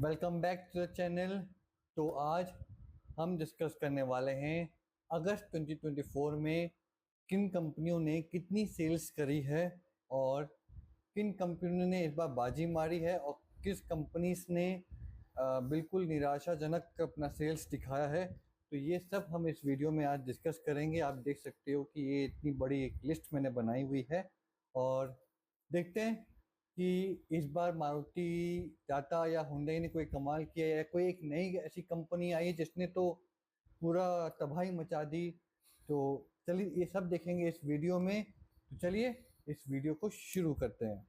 Welcome back to the channel. तो आज हम डिस्कस करने वाले हैं अगस्त 2024 में किन कंपनियों ने कितनी सेल्स करी है और किन कंपनियों ने इस बार बाजी मारी है और किस कंपनीज ने बिल्कुल निराशाजनक अपना सेल्स दिखाया है। तो ये सब हम इस वीडियो में आज डिस्कस करेंगे। आप देख सकते हो कि ये इतनी बड़ी एक लिस्ट मैंने बनाई हुई है और देखते हैं कि इस बार मारुति, टाटा या हुंडई ने कोई कमाल किया या कोई एक नई ऐसी कंपनी आई जिसने तो पूरा तबाही मचा दी। तो चलिए ये सब देखेंगे इस वीडियो में। तो चलिए इस वीडियो को शुरू करते हैं।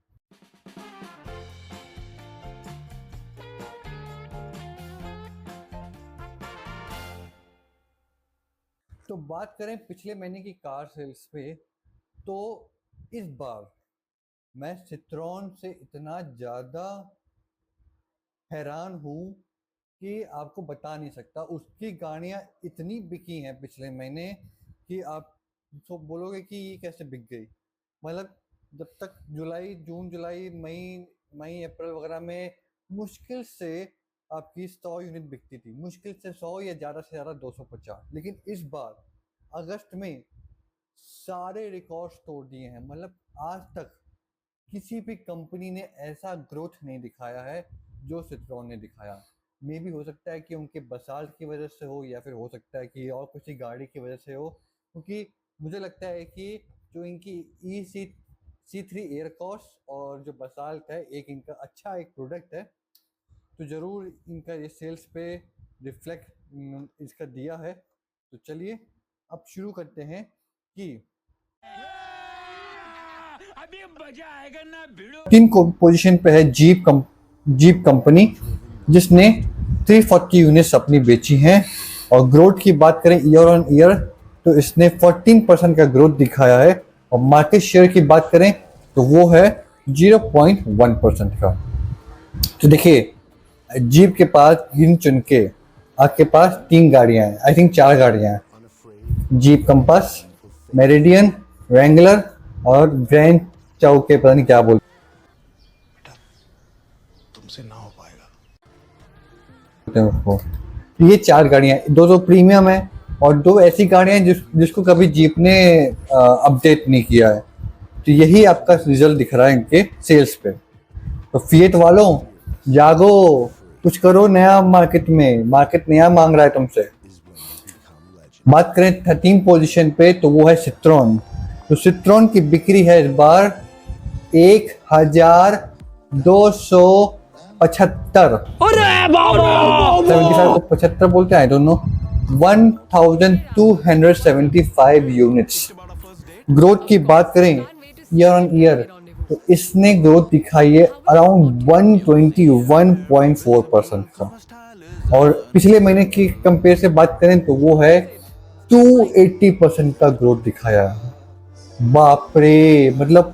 तो बात करें पिछले महीने की कार सेल्स पे, तो इस बार मैं सिट्रोन से इतना ज़्यादा हैरान हूँ कि आपको बता नहीं सकता। उसकी गाड़ियाँ इतनी बिकी हैं पिछले महीने कि आप तो बोलोगे कि ये कैसे बिक गई। मतलब जब तक जून जुलाई मई अप्रैल वगैरह में मुश्किल से आपकी 100 यूनिट बिकती थी, मुश्किल से 100 या ज़्यादा से ज़्यादा 250। लेकिन इस बार अगस्त में सारे रिकॉर्ड्स तोड़ दिए हैं। मतलब आज तक किसी भी कंपनी ने ऐसा ग्रोथ नहीं दिखाया है जो सिट्रोन ने दिखाया। मे भी हो सकता है कि उनके बसाल्ट की वजह से हो या फिर हो सकता है कि और किसी गाड़ी की वजह से हो, क्योंकि मुझे लगता है कि जो इनकी C3 एयरक्रॉस और जो बसाल्ट है, एक इनका अच्छा एक प्रोडक्ट है, तो ज़रूर इनका ये सेल्स पे रिफ्लेक्ट इसका दिया है। तो चलिए अब शुरू करते हैं कि अभी मजा आएगा ना। तीन पोजीशन पे है जीप कंपनी, जिसने 340 यूनिट्स अपनी बेची हैं। और ग्रोथ की बात करें ईयर ऑन ईयर, तो इसने 14% का ग्रोथ दिखाया है। और मार्केट शेयर की बात करें तो वो है 0.1% का। तो देखिए, जीप के पास गिन चुन के आपके पास 3 गाड़ियां हैं, आई थिंक 4 गाड़ियां हैं। जीप कंपास, मेरिडियन, रैंगलर और ग्रैंड चौके, पता नहीं क्या बोलते तुमसे ना हो पाएगा हैं उसको। ये 4 गाड़ियां, 2 प्रीमियम है और 2 ऐसी गाड़ियां हैं जिसको कभी जीप ने अपडेट नहीं किया है। तो यही आपका रिजल्ट दिख रहा है इनके सेल्स पे। तो फिएट वालों, जागो, कुछ करो नया। मार्केट नया मांग रहा है तुमसे। बात करें 13 पोजीशन पे, तो वो है सिट्रोन। तो सिट्रोन की बिक्री है इस बार 1275। 75 को 75 बोलते हैं, I don't know. 1275 units. Growth की बात करें ईयर ऑन ईयर, तो इसने ग्रोथ दिखाई है अराउंड 121.4% का। और पिछले महीने की कंपेयर से बात करें तो वो है 280% का ग्रोथ दिखाया। बाप रे, मतलब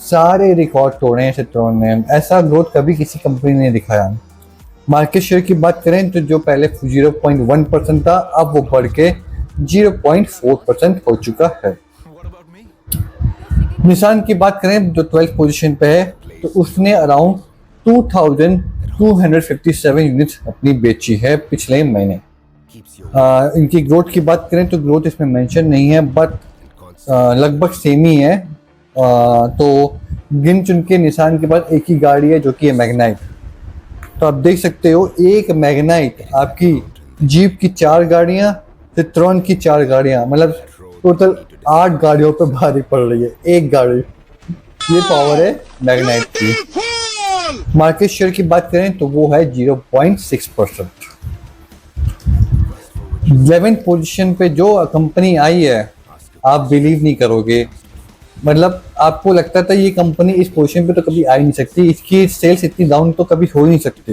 सारे रिकॉर्ड तोड़े हैं सिट्रोन ने। ऐसा ग्रोथ कभी किसी कंपनी ने दिखाया। मार्केट शेयर की बात करें तो जो पहले 0.1% था, अब वो बढ़ के 0.4% हो चुका है। निसान की बात करें जो 12th पोजीशन पे है, तो उसने अराउंड 2257 यूनिट्स अपनी बेची है पिछले महीने। इनकी ग्रोथ की बात करें तो ग्रोथ इसमें मेंशन नहीं है, बट लगभग सेम ही है। तो गिन चुन के निसान के पास एक ही गाड़ी है जो कि है मैग्नाइट। तो आप देख सकते हो, एक मैग्नाइट आपकी जीप की 4 गाड़ियां, सिट्रोन की 4 गाड़ियां, मतलब टोटल 8 गाड़ियों पे भारी पड़ रही है एक गाड़ी। ये पावर है मैग्नाइट की। मार्केट शेयर की बात करें तो वो है 0.6%। 11th पोजीशन पे जो कंपनी आई है, आप बिलीव नहीं करोगे। मतलब आपको लगता था ये कंपनी इस पोजीशन पे तो कभी आ ही नहीं सकती, इसकी सेल्स इतनी डाउन तो कभी हो ही नहीं सकती।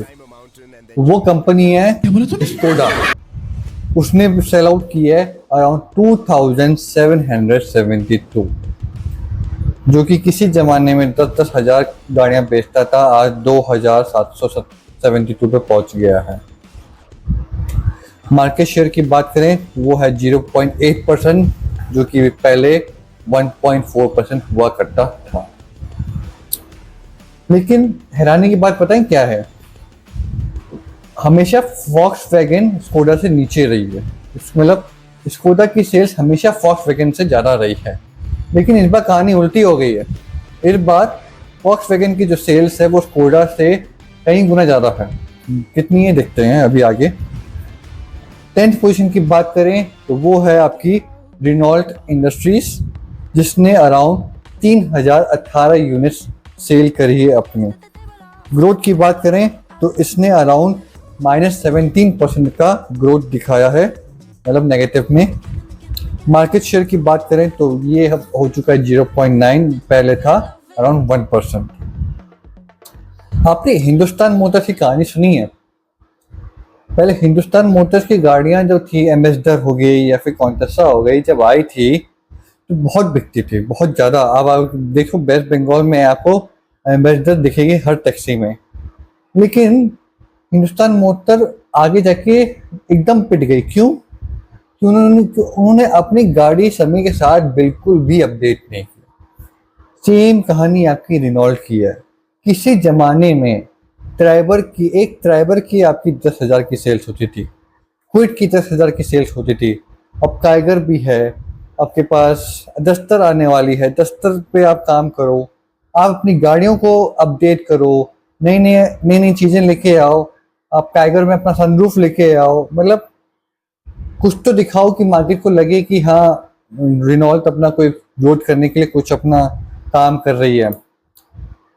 वो कंपनी है स्कोडा। उसने सेल आउट की है अराउंड 2772, जो कि किसी जमाने में 10-10 हजार गाड़ियां बेचता था, आज 2772 पे पहुंच गया है। मार्केट शेयर की बात करें वो है 0.8%, जो कि पहले 1.4% हुआ करता था। लेकिन हैरानी की बात पता है क्या है? हमेशा वॉक्सवैगन स्कोडा से नीचे रही है, मतलब स्कोडा की सेल्स हमेशा वॉक्सवैगन से ज़्यादा रही है। लेकिन इस बार कहानी उल्टी हो गई है। इस बार वॉक्सवैगन की जो सेल्स है वो स्कोडा से कई गुना ज़्यादा है। कितनी है देखते हैं अभी आगे। 10th पोजीशन की बात करें तो वो है आपकी रेनॉल्ट इंडस्ट्रीज, जिसने अराउंड 3018 यूनिट्स सेल करी है अपने। ग्रोथ की बात करें तो इसने अराउंड -17% का ग्रोथ दिखाया है, मतलब नेगेटिव में। मार्केट शेयर की बात करें तो ये हो चुका है 0.9, पहले था अराउंड 1%। आपने हिंदुस्तान मोटर्स की कहानी सुनी है? पहले हिंदुस्तान मोटर्स की गाड़ियां जो थी, एम्बेसडर हो गई या फिर कॉन्टेसा हो गई, जब आई थी तो बहुत बिकती थी, बहुत ज़्यादा। अब आप देखो वेस्ट बंगाल में आपको एम्बेसडर दिखेगी हर टैक्सी में। लेकिन हिंदुस्तान मोटर आगे जाके एकदम पिट गई। क्यों? कि उन्होंने अपनी गाड़ी समय के साथ बिल्कुल भी अपडेट नहीं की। सेम कहानी आपकी रेनॉल्ट की है। किसी जमाने में एक ट्राइबर की आपकी 10,000 की सेल्स होती थी, क्विड की 10,000 की सेल्स होती थी। अब टाइगर भी है, आपके पास डस्टर आने वाली है, डस्टर पे आप काम करो, आप अपनी गाड़ियों को अपडेट करो, नई चीज़ें लेके आओ। आप टाइगर में अपना सनरूफ लेके आओ, मतलब कुछ तो दिखाओ कि मार्केट को लगे कि हाँ रेनॉल्ट अपना कोई ग्रोथ करने के लिए कुछ अपना काम कर रही है।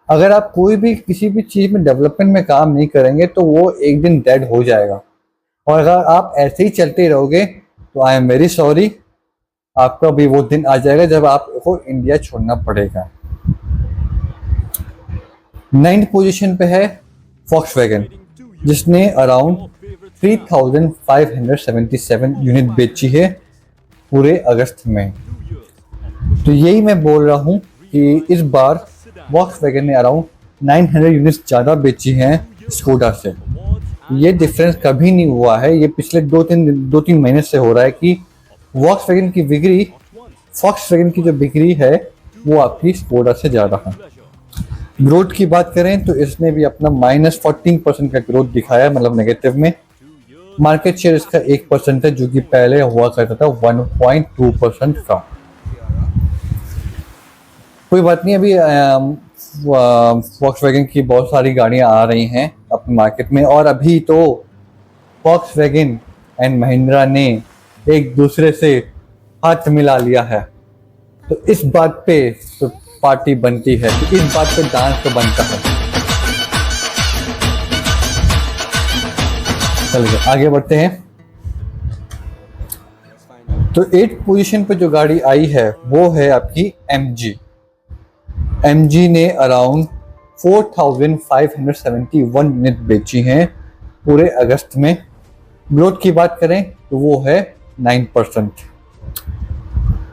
अगर आप कोई भी किसी भी चीज़ में डेवलपमेंट में काम नहीं करेंगे तो वो एक दिन डेड हो जाएगा। और अगर आप ऐसे ही चलते रहोगे तो आई एम वेरी सॉरी, आपका भी वो दिन आ जाएगा जब आपको इंडिया छोड़ना पड़ेगा। 9th पोजीशन पे है वॉक्सवैगन, जिसने अराउंड 3,577 यूनिट बेची है पूरे अगस्त में। तो यही मैं बोल रहा हूँ कि इस बार वॉक्सवैगन ने अराउंड 900 यूनिट्स ज़्यादा बेची हैं स्कोडा से। ये डिफरेंस कभी नहीं हुआ है, ये पिछले 2-3 महीने से हो रहा है कि वॉक्सवैगन की जो बिक्री है वो आपकी स्कोडा से ज़्यादा है। ग्रोथ की बात करें तो इसने भी अपना -14% का ग्रोथ दिखाया, मतलब नेगेटिव में। मार्केट शेयर इसका 1% है, जो कि पहले हुआ करता था 1.2% का। कोई बात नहीं, अभी वॉक्सवैगन की बहुत सारी गाड़ियां आ रही हैं अपने मार्केट में, और अभी तो वॉक्सवैगन एंड महिंद्रा ने एक दूसरे से हाथ मिला लिया है। तो इस बात पे तो पार्टी बनती है, तो इस बात पे डांस तो बनता है। चलिए आगे बढ़ते हैं। तो 8th पोजीशन पे जो गाड़ी आई है वो है आपकी MG ने अराउंड 4,571 यूनिट बेची हैं पूरे अगस्त में। ग्रोथ की बात करें तो वो है 9%।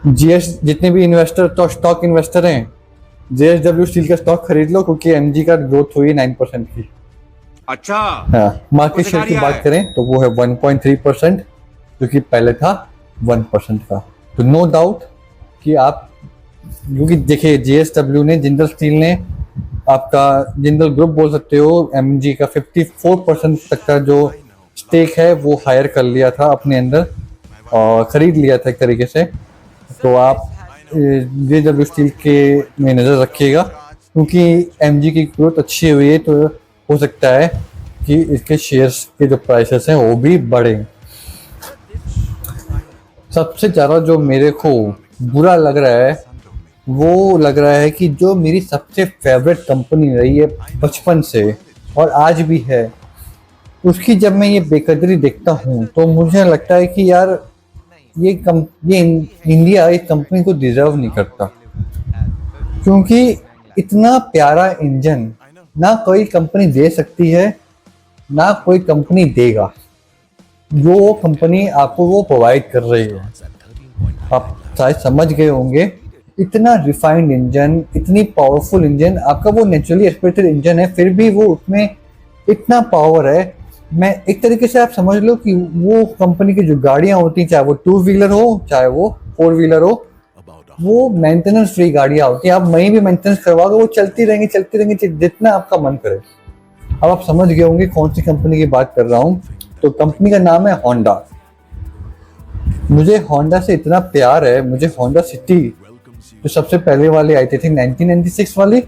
जितने भी इन्वेस्टर तो स्टॉक इन्वेस्टर हैं, JSW स्टील का स्टॉक खरीद लो, क्योंकि MG का ग्रोथ हुई 9% की। अच्छा हाँ, मार्केट शेयर की बात करें तो वो है 1.3%, जो कि पहले था 1% का। तो नो डाउट कि आप, क्योंकि देखिए JSW ने, जिंदल स्टील ने, आपका जिंदल ग्रुप बोल सकते हो, MG का 54% तक का जो स्टेक है वो हायर कर लिया था अपने अंदर, और खरीद लिया था एक तरीके से। तो आप JSW स्टील के में नज़र रखिएगा, क्योंकि MG की ग्रोथ अच्छी हुई है, तो हो सकता है कि इसके शेयर्स के जो प्राइसेस हैं वो भी बढ़े। सबसे ज़्यादा जो मेरे को बुरा लग रहा है वो लग रहा है कि जो मेरी सबसे फेवरेट कंपनी रही है बचपन से और आज भी है, उसकी जब मैं ये बेकदरी देखता हूँ तो मुझे लगता है कि यार ये इंडिया इस कंपनी को डिजर्व नहीं करता, क्योंकि इतना प्यारा इंजन ना कोई कंपनी दे सकती है, ना कोई कंपनी देगा। जो कंपनी आपको वो प्रोवाइड कर रही है, आप शायद समझ गए होंगे। इतना रिफाइंड इंजन, इतनी पावरफुल इंजन, आपका वो नेचुरली एस्पिरेटेड इंजन है, फिर भी वो उसमें इतना पावर है। मैं एक तरीके से आप समझ लो कि वो कंपनी की जो गाड़ियां होती हैं, चाहे वो 2 व्हीलर हो चाहे वो 4 व्हीलर हो, वो मेंटेनेंस फ्री गाड़ियां होती हैं। आप वहीं भी मेंटेनेंस करवाओगे वो चलती रहेंगी जितना आपका मन करे। अब आप समझ गए होंगे कौन सी कंपनी की बात कर रहा हूँ। तो कंपनी का नाम है होंडा। मुझे होंडा से इतना प्यार है, मुझे होंडा सिटी जो सबसे पहले वाली आई थी 1996 वाली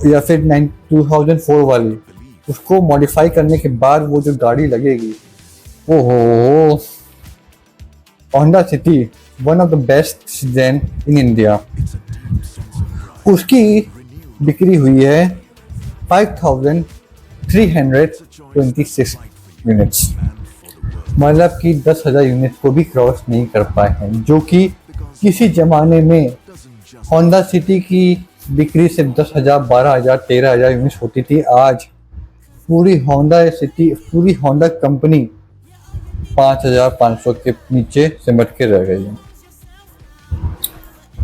या फिर 2004 वाली, उसको मॉडिफाई करने के बाद वो जो गाड़ी लगेगी, ओहो, Honda city one of the best sedan in India. उसकी बिक्री हुई है 5,326 यूनिट्स, मतलब कि 10,000 यूनिट को भी क्रॉस नहीं कर पाए हैं, जो कि किसी जमाने में होंडा सिटी की बिक्री सिर्फ 10,000, 12,000, 13,000 यूनिट्स होती थी। आज पूरी होंडा सिटी, पूरी होंडा कंपनी 5,500 के नीचे सिमट के रह गई है।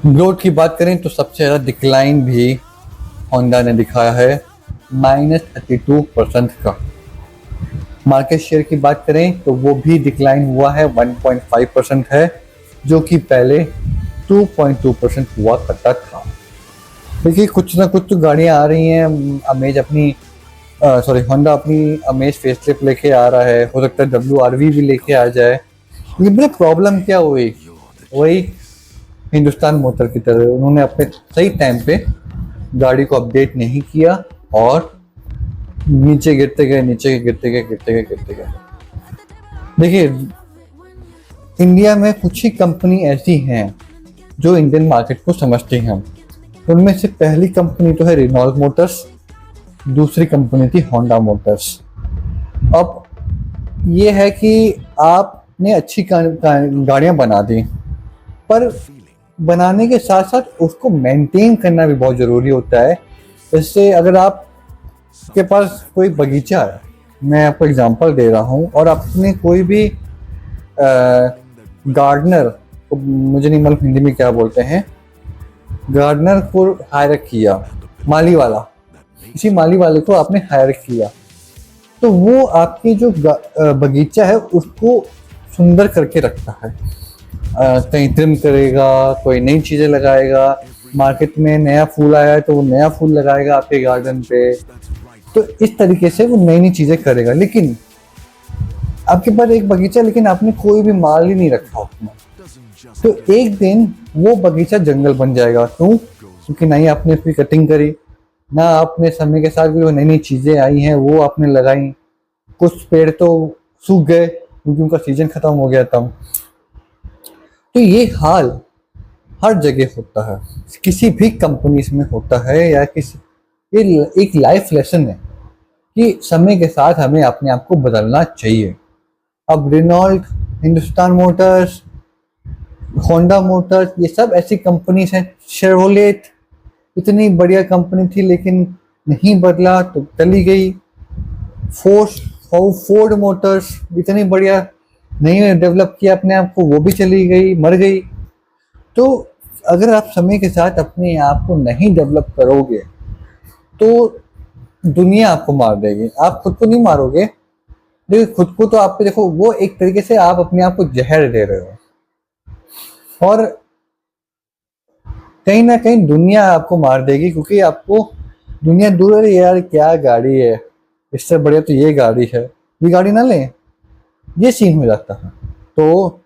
ग्रोथ की बात करें तो सबसे ज़्यादा डिक्लाइन भी होंडा ने दिखाया है, -32% का। मार्केट शेयर की बात करें तो वो भी डिक्लाइन हुआ है, 1.5% है, जो कि पहले 2.2% हुआ करता था। देखिए कुछ ना कुछ तो गाड़ियाँ आ रही हैं। अमेज अपनी होंडा अपनी अमेज फेसलिफ्ट लेके आ रहा है, हो सकता है WRV भी लेके आ जाए। लेकिन मेरा प्रॉब्लम क्या हुई, वही हिंदुस्तान मोटर की तरह उन्होंने अपने सही टाइम पे गाड़ी को अपडेट नहीं किया और नीचे गिरते गए, नीचे गिरते गए, गिरते गए, गिरते गए। देखिए इंडिया में कुछ ही कंपनी ऐसी हैं जो इंडियन मार्केट को समझती हैं। उनमें से पहली कंपनी तो है रेनॉल्ट मोटर्स, दूसरी कंपनी थी होंडा मोटर्स। अब ये है कि आपने अच्छी गाड़ियां बना दी, पर बनाने के साथ साथ उसको मेंटेन करना भी बहुत ज़रूरी होता है। जैसे अगर आपके पास कोई बगीचा है, मैं आपको एग्जांपल दे रहा हूँ, और आपने कोई भी गार्डनर, मुझे नहीं मालूम हिंदी में क्या बोलते हैं, गार्डनर को हायर किया, माली वाला, किसी माली वाले को आपने हायर किया, तो वो आपकी जो बगीचा है उसको सुंदर करके रखता है। कहीं ट्रिम करेगा, कोई नई चीज़ें लगाएगा, मार्केट में नया फूल आया है तो वो नया फूल लगाएगा आपके गार्डन पे, तो इस तरीके से वो नई नई चीज़ें करेगा। लेकिन आपके पास एक बगीचा, लेकिन आपने कोई भी माल ही नहीं रखा उसमें, तो एक दिन वो बगीचा जंगल बन जाएगा। क्यों? क्योंकि ना ही आपने उसकी कटिंग करी, ना आपने समय के साथ भी वो नई नई चीज़ें आई हैं वो आपने लगाई। कुछ पेड़ तो सूख गए क्योंकि उनका सीजन खत्म हो गया तब। तो ये हाल हर जगह होता है, किसी भी कंपनी में होता है, या किसी, ये एक लाइफ लेसन है कि समय के साथ हमें अपने आप को बदलना चाहिए। अब Renault, Hindustan Motors, Honda Motors, ये सब ऐसी कंपनीज हैं। शेवरोलेट इतनी बढ़िया कंपनी थी लेकिन नहीं बदला तो चली गई। फोर्ड मोटर्स इतनी बढ़िया, नहीं डेवलप किया अपने आप को, वो भी चली गई, मर गई। तो अगर आप समय के साथ अपने आप को नहीं डेवलप करोगे तो दुनिया आपको मार देगी। आप खुद को नहीं मारोगे, देखो खुद को तो आपको, देखो वो एक तरीके से आप अपने आप को जहर दे रहे हो, और कहीं ना कहीं दुनिया आपको मार देगी, क्योंकि आपको दुनिया दूर है, यार क्या गाड़ी है, इससे बढ़िया तो ये गाड़ी है, ये गाड़ी ना लें, ये सीन हो जाता है। तो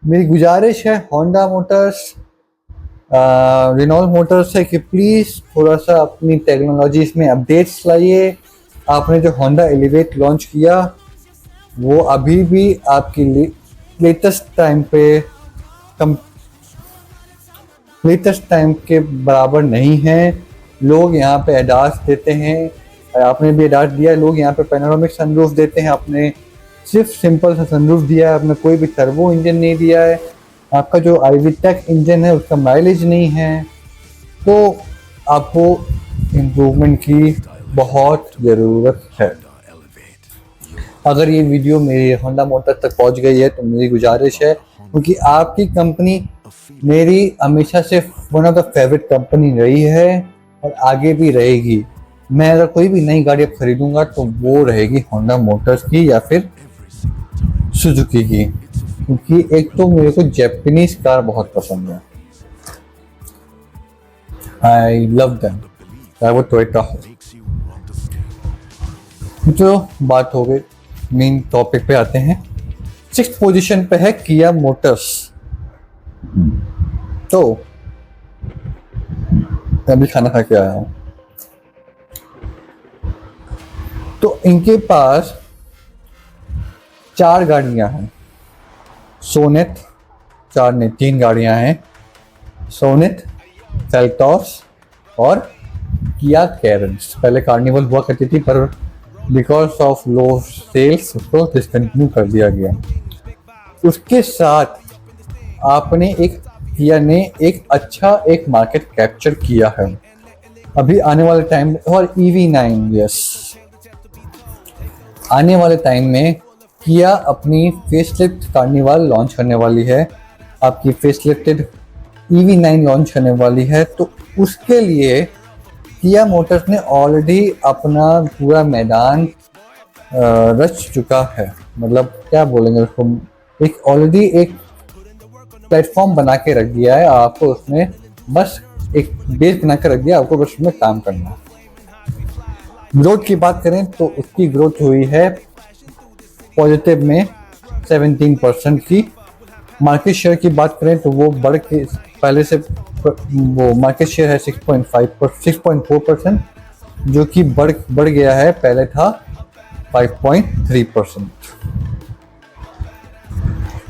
मेरी गुजारिश है होंडा मोटर्स, रेनॉल्ट मोटर्स से कि प्लीज़ थोड़ा सा अपनी टेक्नोलॉजीज में अपडेट्स लाइए। आपने जो होंडा एलिवेट लॉन्च किया वो अभी भी आपकी लेटेस्ट टाइम के बराबर नहीं है। लोग यहाँ पे एडास देते हैं, आपने भी एडास दिया, लोग यहाँ पे पैनोरामिक सनरूफ देते हैं, आपने सिर्फ सिंपल सा सनरूफ दिया है, आपने कोई भी टर्बो इंजन नहीं दिया है, आपका जो आईवीटेक इंजन है उसका माइलेज नहीं है। तो आपको इम्प्रूवमेंट की बहुत ज़रूरत है। अगर ये वीडियो मेरी होंडा मोटर तक पहुंच गई है तो मेरी गुजारिश है, क्योंकि आपकी कंपनी मेरी हमेशा से one of the favourite company रही है और आगे भी रहेगी। मैं अगर कोई भी नई गाड़ी अब खरीदूंगा तो वो रहेगी होंडा मोटर्स की या फिर सुजुकी की, क्योंकि एक तो मेरे को जैपनीज कार बहुत पसंद है, आई लव देम, चाहे वो टोयोटा हो। तो बात हो गई, मेन टॉपिक पे आते हैं। 6th पोजीशन पे है किया मोटर्स। तो अभी खाना खा के आया हूँ। तो इनके पास 4 गाड़ियां हैं। सोनेट, 4 नहीं 3 गाड़ियां हैं। सोनेट, सेल्टॉस और किया कैरेंस। पहले कार्निवल हुआ करती थी, पर बिकॉज ऑफ लो सेल्स उसको डिसकंटिन्यू कर दिया गया। उसके साथ आपने किया ने एक अच्छा एक मार्केट कैप्चर किया है अभी आने वाले टाइम। और EV9, यस, आने वाले टाइम में किया अपनी फेसलिफ्ट कार्निवल लॉन्च करने वाली है, आपकी फेसलिफ्टेड EV9 लॉन्च करने वाली है। तो उसके लिए किया मोटर्स ने ऑलरेडी अपना पूरा मैदान रच चुका है। मतलब क्या बोलेंगे उसको, एक ऑलरेडी एक प्लेटफॉर्म बना के रख दिया है आपको, उसमें बस एक बेस बना के रख दिया, आपको बस उसमें काम करना है। ग्रोथ की बात करें तो उसकी ग्रोथ हुई है पॉजिटिव में 17% की। मार्केट शेयर की बात करें तो वो बढ़ के पहले से वो मार्केट शेयर है 6.4%, जो कि बढ़ गया है, पहले था 5.3%।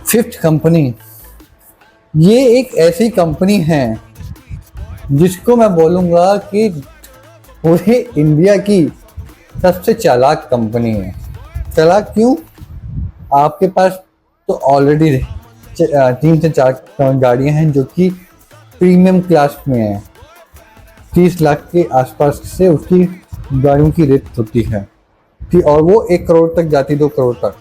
5th कंपनी, ये एक ऐसी कंपनी है जिसको मैं बोलूँगा कि पूरे इंडिया की सबसे चालाक कंपनी है। चालाक क्यों? आपके पास तो ऑलरेडी 3 से 4 गाड़ियाँ हैं जो कि प्रीमियम क्लास में है। 30 लाख के आसपास से उसकी गाड़ियों की रेट होती है, और वो 1 करोड़ तक जाती, 2 करोड़ तक।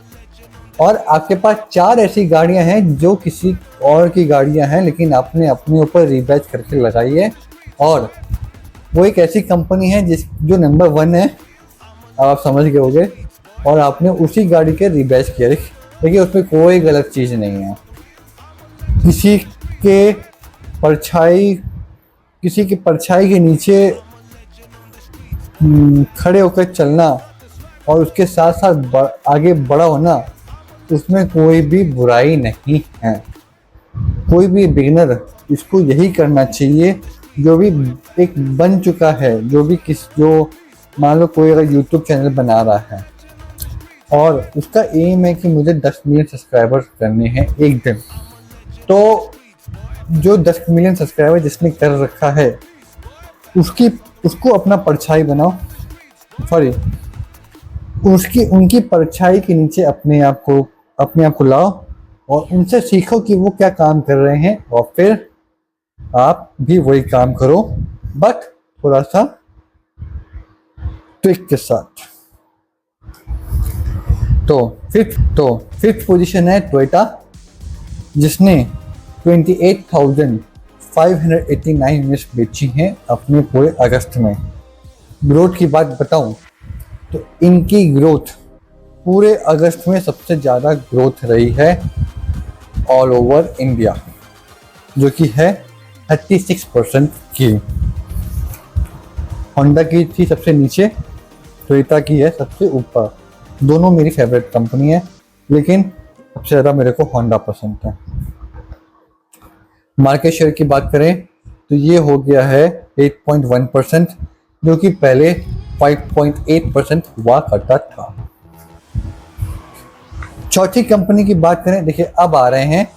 और आपके पास 4 ऐसी गाड़ियां हैं जो किसी और की गाड़ियां हैं, लेकिन आपने अपने ऊपर रीबैच करके लगाई है। और वो एक ऐसी कंपनी है जो नंबर 1 है, आप समझ गए होंगे, और आपने उसी गाड़ी के रीबैच किया। देखिए उसमें कोई गलत चीज़ नहीं है। किसी के परछाई के नीचे खड़े होकर चलना और उसके साथ साथ आगे बड़ा होना, उसमें कोई भी बुराई नहीं है। कोई भी बिगिनर इसको यही करना चाहिए, जो भी एक बन चुका है, जो मान लो कोई अगर यूट्यूब चैनल बना रहा है और उसका एम है कि मुझे 10 मिलियन सब्सक्राइबर्स करने हैं एक दिन, तो जो 10 मिलियन सब्सक्राइबर जिसने कर रखा है उसको अपना परछाई बनाओ, सॉरी उनकी परछाई के नीचे अपने आप को लाओ और उनसे सीखो कि वो क्या काम कर रहे हैं, और फिर आप भी वही काम करो, बट थोड़ा सा ट्रिक के साथ। तो फिफ्थ पोजीशन है टोयोटा, जिसने 28,589 यूनिट्स बेची हैं अपने पूरे अगस्त में। ग्रोथ की बात बताऊं तो इनकी ग्रोथ पूरे अगस्त में सबसे ज़्यादा ग्रोथ रही है ऑल ओवर इंडिया, जो कि है 36% की। होंडा की थी सबसे नीचे, टोयोटा की है सबसे ऊपर। दोनों मेरी फेवरेट कंपनी है, लेकिन सबसे ज़्यादा मेरे को होंडा पसंद है। मार्केट शेयर की बात करें तो ये हो गया है 8.1%, जो कि पहले 5.8% हुआ करता था। चौथी कंपनी की बात करें, देखिए अब आ रहे हैं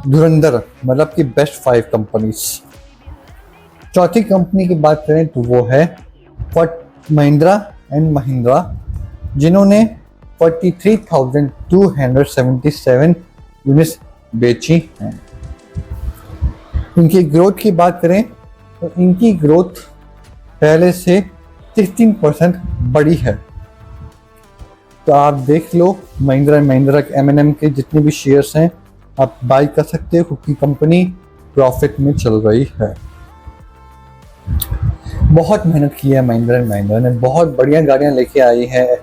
धुरंधर, मतलब कि बेस्ट 5 कंपनीज। चौथी कंपनी की बात करें तो वो है महिंद्रा एंड महिंद्रा, जिन्होंने 43,277 यूनिट्स बेची हैं। इनकी ग्रोथ की बात करें तो इनकी ग्रोथ पहले से 16% बढ़ी है। तो आप देख लो, महिंद्रा के M&M के जितने भी शेयर्स हैं आप बाई कर सकते हो, क्योंकि कंपनी प्रॉफिट में चल रही है। बहुत मेहनत की है महिंद्रा ने, बहुत बढ़िया गाड़ियां लेके आई है।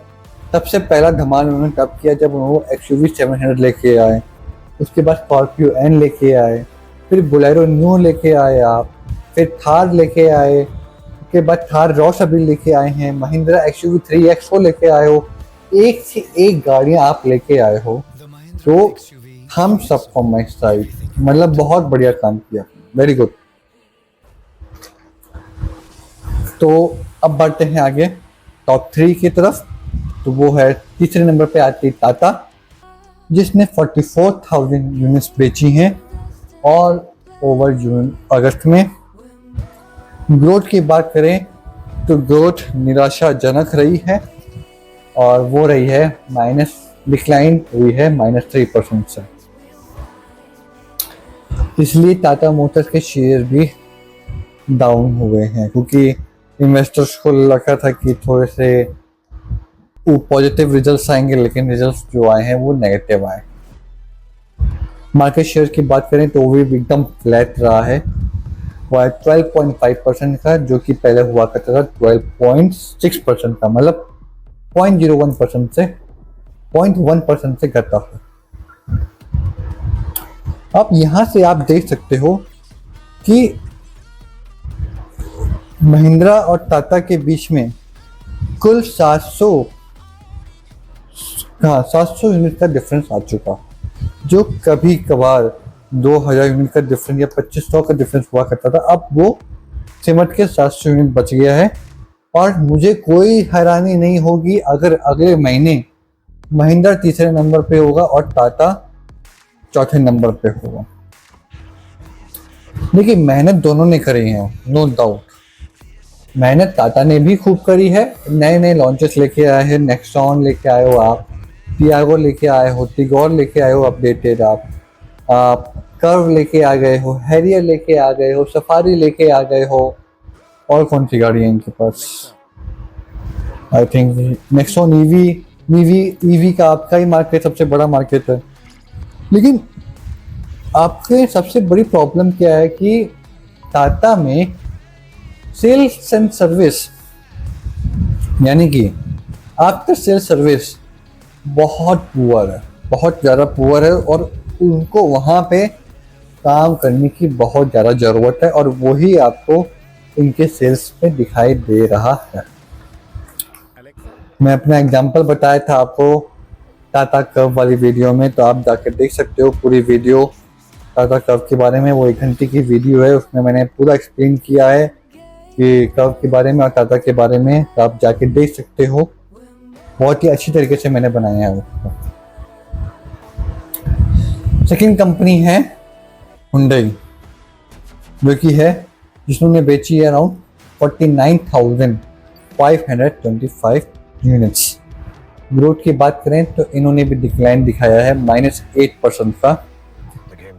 सबसे पहला धमाल उन्होंने तब किया जब वो XUV 700 लेके आए, उसके बाद स्कॉर्पियो N लेके आए, फिर बोलेरो न्यू लेके आए आप, फिर थार लेके आए, के बाद थार रॉस अभी लेके आए हैं, महिंद्रा XUV 3XO लेके आए हो, एक से एक गाड़ियां आप लेके आए हो। तो हम सब फ्रॉम माई साइड, मतलब बहुत बढ़िया काम किया, वेरी गुड। तो अब बढ़ते हैं आगे टॉप 3 की तरफ। तो वो है तीसरे नंबर पे आती है टाटा, जिसने 44,000 यूनिट्स बेची हैं और ओवर जून अगस्त में। ग्रोथ की बात करें तो ग्रोथ निराशाजनक रही है और वो रही है माइनस, डिक्लाइन हुई है -3% से। इसलिए टाटा मोटर्स के शेयर भी डाउन हुए हैं, क्योंकि इन्वेस्टर्स को लगा था कि थोड़े से पॉजिटिव रिजल्ट्स आएंगे, लेकिन रिजल्ट्स जो आए हैं वो नेगेटिव आए। मार्केट शेयर की बात करें तो वो भी एकदम फ्लैट रहा है, वह 12.5% का, जो कि पहले हुआ करता था 12.6% का, मतलब 0.01% से 0.1% से घटा है। अब यहाँ से आप देख सकते हो कि महिंद्रा और टाटा के बीच में कुल 700 यूनिट का डिफरेंस आ चुका, जो कभी कभार 2000 यूनिट का डिफरेंस या 2500 का डिफरेंस हुआ करता था, अब वो सिमट के 700 यूनिट बच गया है। और मुझे कोई हैरानी नहीं होगी अगर अगले महीने महिंद्रा तीसरे नंबर पे होगा और टाटा चौथे नंबर पे होगा। देखिए, मेहनत दोनों ने करी है, नो डाउट। मेहनत टाटा ने भी खूब करी है, नए नए लॉन्चेस लेके आए हैं, नेक्सॉन लेके आए हो आप, टियागो लेके आए हो, टिगोर लेके आए हो अपडेटेड, आप कर्व लेके आ गए हो, हैरियर लेके आ गए हो, सफारी लेके आ गए हो, और कौन सी गाड़ी है इनके पास, आई थिंक नेक्सॉन ईवी का आपका ही मार्केट सबसे बड़ा मार्केट है। लेकिन आपके सबसे बड़ी प्रॉब्लम क्या है कि टाटा में सेल्स एंड सर्विस, यानी कि आफ्टर सेल सर्विस बहुत पुअर है, बहुत ज़्यादा पुअर है, और उनको वहाँ पे काम करने की बहुत ज़्यादा ज़रूरत है, और वही आपको इनके सेल्स में दिखाई दे रहा है। मैं अपना एग्जांपल बताया था आपको टाटा कर्व वाली वीडियो में, तो आप जाकर देख सकते हो पूरी वीडियो टाटा कर्व के बारे में। वो 1 घंटे की वीडियो है, उसमें मैंने पूरा एक्सप्लेन किया है कि कर्व के बारे में और टाटा के बारे में, तो आप जाके देख सकते हो। बहुत ही अच्छी तरीके से मैंने बनाया है उसको। सेकंड कंपनी है हुंडई, जो कि है जिन्होंने बेची है अराउंड 49,525 यूनिट्स। ग्रोथ की बात करें तो इन्होंने भी डिक्लाइन दिखाया है -8% का।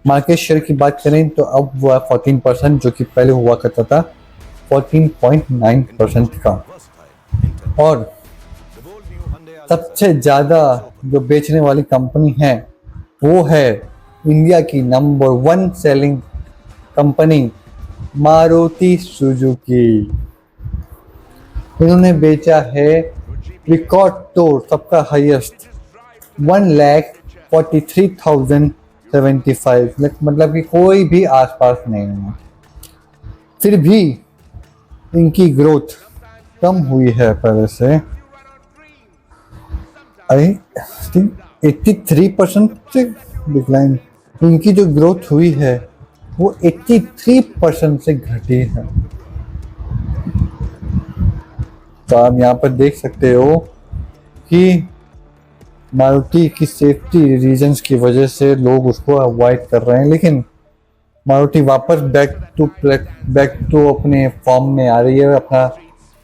मार्केट शेयर की बात करें तो अब वो है 14%, जो कि पहले हुआ करता था 14.9% का। और सबसे ज़्यादा जो बेचने वाली कंपनी है वो है इंडिया की number 1 selling company Maruti Suzuki. इन्होंने बेचा है रिकॉर्ड तोड़, सबका हाईएस्ट 1,43,075, मतलब कि कोई भी आसपास नहीं है। फिर भी इनकी ग्रोथ कम हुई है पहले से, आई थिंक 83% से डिक्लाइन। इनकी जो ग्रोथ हुई है वो 83% से घटी है। तो आप यहाँ पर देख सकते हो कि मारुति की सेफ्टी रीजंस की वजह से लोग उसको अवॉइड कर रहे हैं, लेकिन मारुति वापस बैक टू अपने फॉर्म में आ रही है, अपना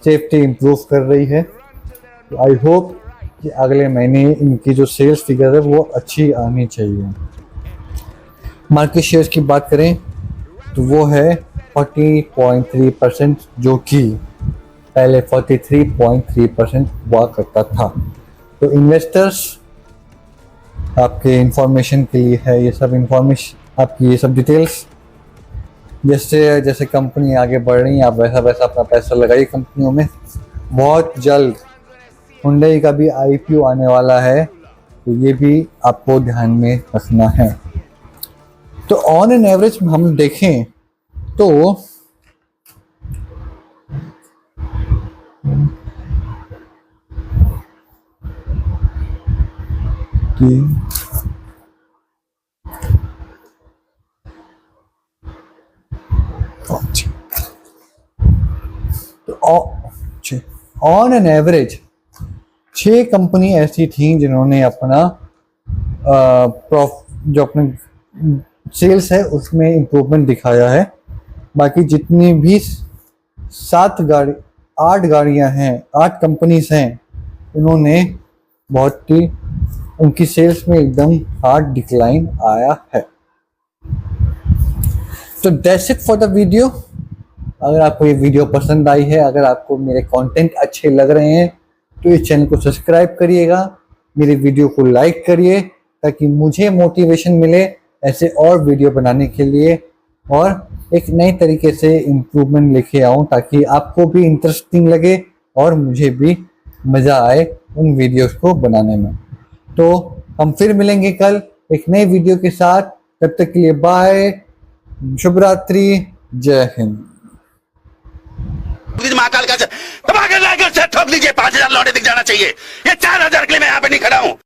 सेफ्टी इम्प्रूव कर रही है। तो आई होप कि अगले महीने इनकी जो सेल्स फिगर है वो अच्छी आनी चाहिए। मार्केट शेयर की बात करें तो वो है 40.3%, जो कि पहले 43.3% हुआ करता था। तो इन्वेस्टर्स, आपके इंफॉर्मेशन के लिए है ये सब इंफॉर्मेशन, आपकी ये सब डिटेल्स। जैसे जैसे कंपनी आगे बढ़ रही है, आप वैसा वैसा अपना पैसा लगाइए कंपनियों में। बहुत जल्द हुंडई का भी IPO आने वाला है, तो ये भी आपको ध्यान में रखना है। तो ऑन एन एवरेज हम देखें तो ऑन एन एवरेज 6 कंपनी ऐसी थी जिन्होंने अपना जो अपने सेल्स है उसमें इम्प्रूवमेंट दिखाया है। बाकी जितनी भी 8 गाड़ियां हैं, 8 कंपनीज हैं, उन्होंने बहुत ही उनकी सेल्स में एकदम हार्ड डिक्लाइन आया है। तो that's it for the video. अगर आपको ये वीडियो पसंद आई है, अगर आपको मेरे कंटेंट अच्छे लग रहे हैं, तो इस चैनल को सब्सक्राइब करिएगा, मेरे वीडियो को लाइक करिए ताकि मुझे मोटिवेशन मिले ऐसे और वीडियो बनाने के लिए और एक नए तरीके से इम्प्रूवमेंट लेके आऊँ ताकि आपको भी इंटरेस्टिंग लगे और मुझे भी मज़ा आए उन वीडियोस को बनाने में। तो हम फिर मिलेंगे कल एक नए वीडियो के साथ। तब तक के लिए बाय, शुभ रात्रि, जय हिंद। महाकाल का ठोक लीजिए, 5000 लौटे दिख जाना चाहिए। ये 4000 के लिए मैं यहाँ पे नहीं खड़ा हूँ।